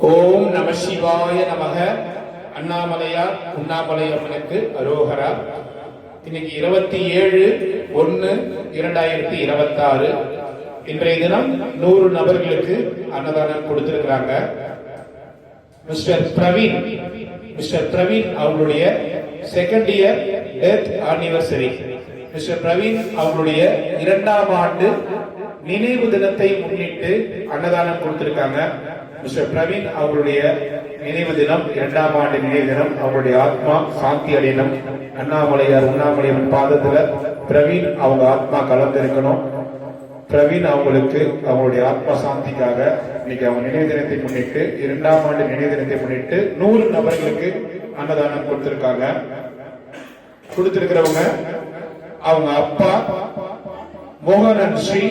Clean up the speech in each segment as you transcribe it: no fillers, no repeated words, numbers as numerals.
ஓம் நம சிவாய நமக. அண்ணாமலையார் உண்ணாமலையம்மனுக்கு அரோகரா. இன்னைக்கு 27/1/2026 இன்றைய தினம் 100 நபர்களுக்கு அன்னதானம் கொடுத்திருக்கிறாங்க. மிஸ்டர் பிரவீன் அவங்களுடைய second year death anniversary. Mister Praveen அவங்களுடைய 2ஆம் ஆண்டு நினைவு தினத்தை முன்னிட்டு அன்னதானம் கொடுத்திருக்காங்க. மிஸ்டர் பிரவீன் அவங்களுடைய நினைவு தினம், 2ஆம் ஆண்டு நினைவு தினம். அவங்களுடைய ஆத்மா சாந்தி அடையணும். அண்ணாமலையார் உண்ணாமலையம்மன் பாதத்துல பிரவீன் அவங்க ஆத்மா கலந்து இருக்கணும். பிரவீன் அவங்களுக்கு அவங்களுடைய ஆத்மா சாந்திக்காக இன்னைக்கு அவங்க நினைவு தினத்தை முன்னிட்டு, 2ஆம் ஆண்டு நினைவு தினத்தை முன்னிட்டு 100 நபர்களுக்கு அன்னதானம் கொடுத்திருக்காங்க. கொடுத்திருக்கிறவங்க அவங்க அப்பா மோகன் ஸ்ரீ,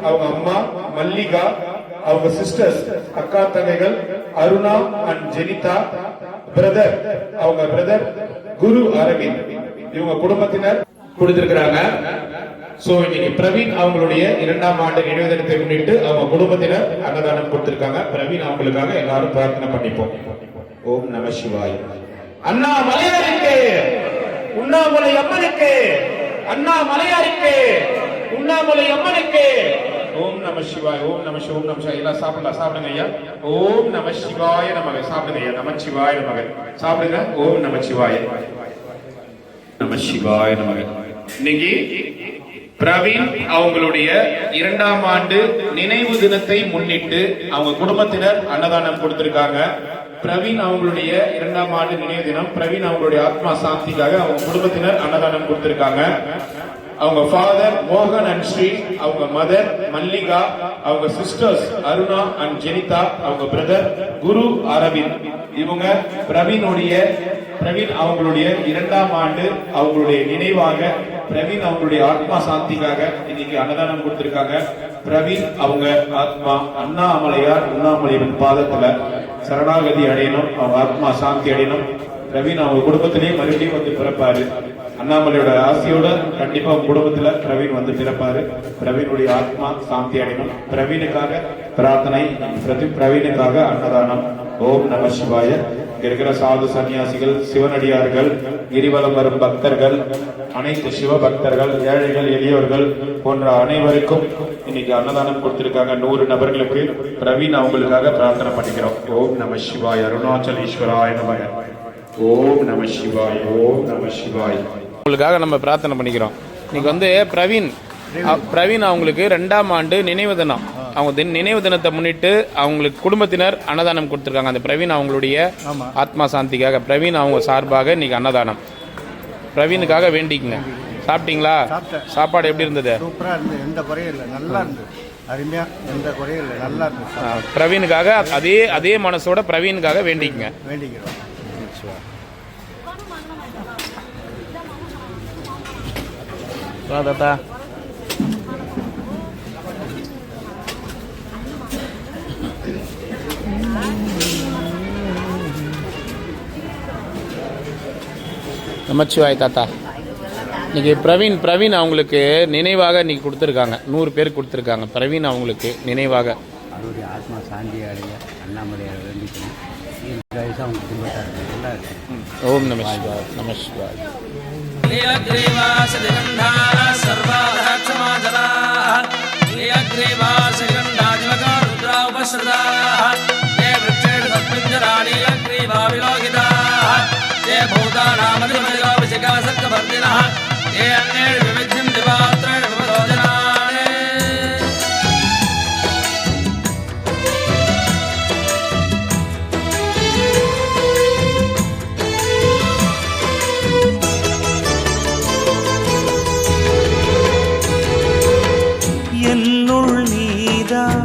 அவங்க அம்மா மல்லிகா, அவங்க சிஸ்டர்ஸ் அக்கா தங்கைகள் அருணா அண்ட் ஜெனிதா, பிரதர் அவங்க பிரதர் குரு அரவிந்த், இவங்க குடும்பத்தினர் கொடுத்திருக்கிறாங்க. சோ இன்னைக்கு பிரவீன் அவங்களுடைய 2ஆம் ஆண்டு நினைவு தினத்தை முன்னிட்டு அவங்க குடும்பத்தினர் அன்னதானம் கொடுத்திருக்காங்க. பிரவீன் அவங்களுக்காக எல்லாரும் பிரார்த்தனை பண்ணிப்போம். ஓம் நம சிவாய். அண்ணாமலையாருக்கு உண்ணாமலை அம்மனுக்கு, அண்ணாமலையாருக்கு உண்ணாமலை அம்மனுக்கு. ஓம் நம சிவாய். ஓம் நம சிவாய். ஓம் நம சிவாய். எல்லாம் சாப்பிடுங்க ஐயா. ஓம் நம சிவாய நமக. சாப்பிடுங்க ஐயா. நம சிவாய நமக. சாப்பிடுங்க. ஓம் நம சிவாய நம சிவாய நமக. இன்னைக்கு பிரவீன் அவங்களுடைய 2ஆம் ஆண்டு நினைவு தினத்தை முன்னிட்டு அவங்க குடும்பத்தினர் அன்னதானம் கொடுத்திருக்காங்க. பிரவீன் அவங்களுடைய 2ஆம் ஆண்டு நினைவு தினம். பிரவீன் அவங்களுடைய ஆத்மா சாந்திக்காக அவங்க குடும்பத்தினர் அன்னதானம் கொடுத்திருக்காங்க. அவங்க ஃபாதர் மோகன் அண்ட் ஸ்ரீ, அவங்க மதர் மல்லிகா, அவங்க சிஸ்டர்ஸ் அருணா அண்ட் ஜெனிதா, அவங்க பிரதர் குரு அரவிந்த், இவங்க பிரவீன் அவங்களுடைய 2ஆம் ஆண்டு அவங்களுடைய நினைவாக பிரவீன் அவங்களுடைய ஆத்மா சாந்திக்காக இன்னைக்கு அன்னதானம் கொடுத்திருக்காங்க. பிரவீன் அவங்க ஆத்மா அண்ணாமலையார் உண்ணாமலையம்மன் பாதத்துல சரணாகதி அடையணும், அவங்க ஆத்மா சாந்தி அடையணும். பிரவீன் அவங்க குடும்பத்திலேயே மறுபடியும் வந்து பிறப்பாரு. அண்ணாமலையோட ஆசையோட கண்டிப்பா உங்க குடும்பத்துல பிரவீன் வந்து பிறப்பாரு. பிரவீனுடைய ஆத்மா சாந்தி அடையணும். பிரவீனுக்காக பிரார்த்தனை, பிரவீனுக்காக அன்னதானம். ஓம் நம சிவாய. இங்க இருக்கிற சாது சன்னியாசிகள், சிவனடியார்கள், கிரிவலம் வரும் பக்தர்கள், அனைத்து சிவ பக்தர்கள், ஏழைகள், எளியோர்கள் போன்ற அனைவருக்கும் இன்னைக்கு அன்னதானம் கொடுத்திருக்காங்க. 100 நபர்களுக்கு. பிரவீன் அவங்களுக்காக பிரார்த்தனை பண்ணிக்கிறோம். ஓம் நம சிவாய. அருணாச்சலேஸ்வராய நமக. ஓம் நம சிவாய். ஓம் நம சிவாய். உங்களுக்காக நம்ம பிரார்த்தனை பண்ணிக்கிறோம். இன்னைக்கு வந்து பிரவீன் அவங்களுக்கு 2ஆம் ஆண்டு நினைவு தினம். அவங்க நினைவு தினத்தை முன்னிட்டு அவங்களுக்கு குடும்பத்தினர் அன்னதானம் கொடுத்திருக்காங்க. அந்த பிரவீன் அவங்களுடைய ஆத்மா சாந்திக்காக பிரவீன் அவங்க சார்பாக இன்னைக்கு அன்னதானம். பிரவீனுக்காக வேண்டிக்குங்க. சாப்பிட்டீங்களா? சாப்பாடு எப்படி இருந்தது? சூப்பரா இருந்தது. எந்த குறையும் இல்லை. நல்லா இருந்தது. அருமையா, எந்த குறையும் இல்லை. நல்லா இருந்தது. பிரவீனுக்காக அதே மனசோட பிரவீனுக்காக வேண்டிக்குங்க. வேண்டிக்கிறோம். தாத்தா நமச்சிவாய். தாத்தா இன்னைக்கு பிரவீன் அவங்களுக்கு நினைவாக இன்னைக்கு கொடுத்துருக்காங்க. 100 பேர் கொடுத்துருக்காங்க. பிரவீன் அவங்களுக்கு நினைவாக அவருடைய ஆத்மா சாந்தி அடைய அண்ணாமலையார் வேண்டிக்கணும். ஓம் நம சிவாய். நம சிவாய். என்னுள் நீதான்,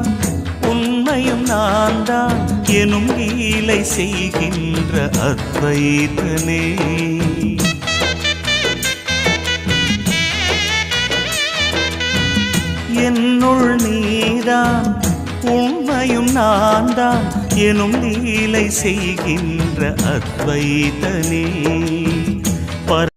உண்மையும் நான் தான் எனும் லீலை செய்கின்ற அத்வைதனே. என்னுள் நீதான், உண்மையும் நான் தான் எனும் லீலை செய்கின்ற அத்வைதனே.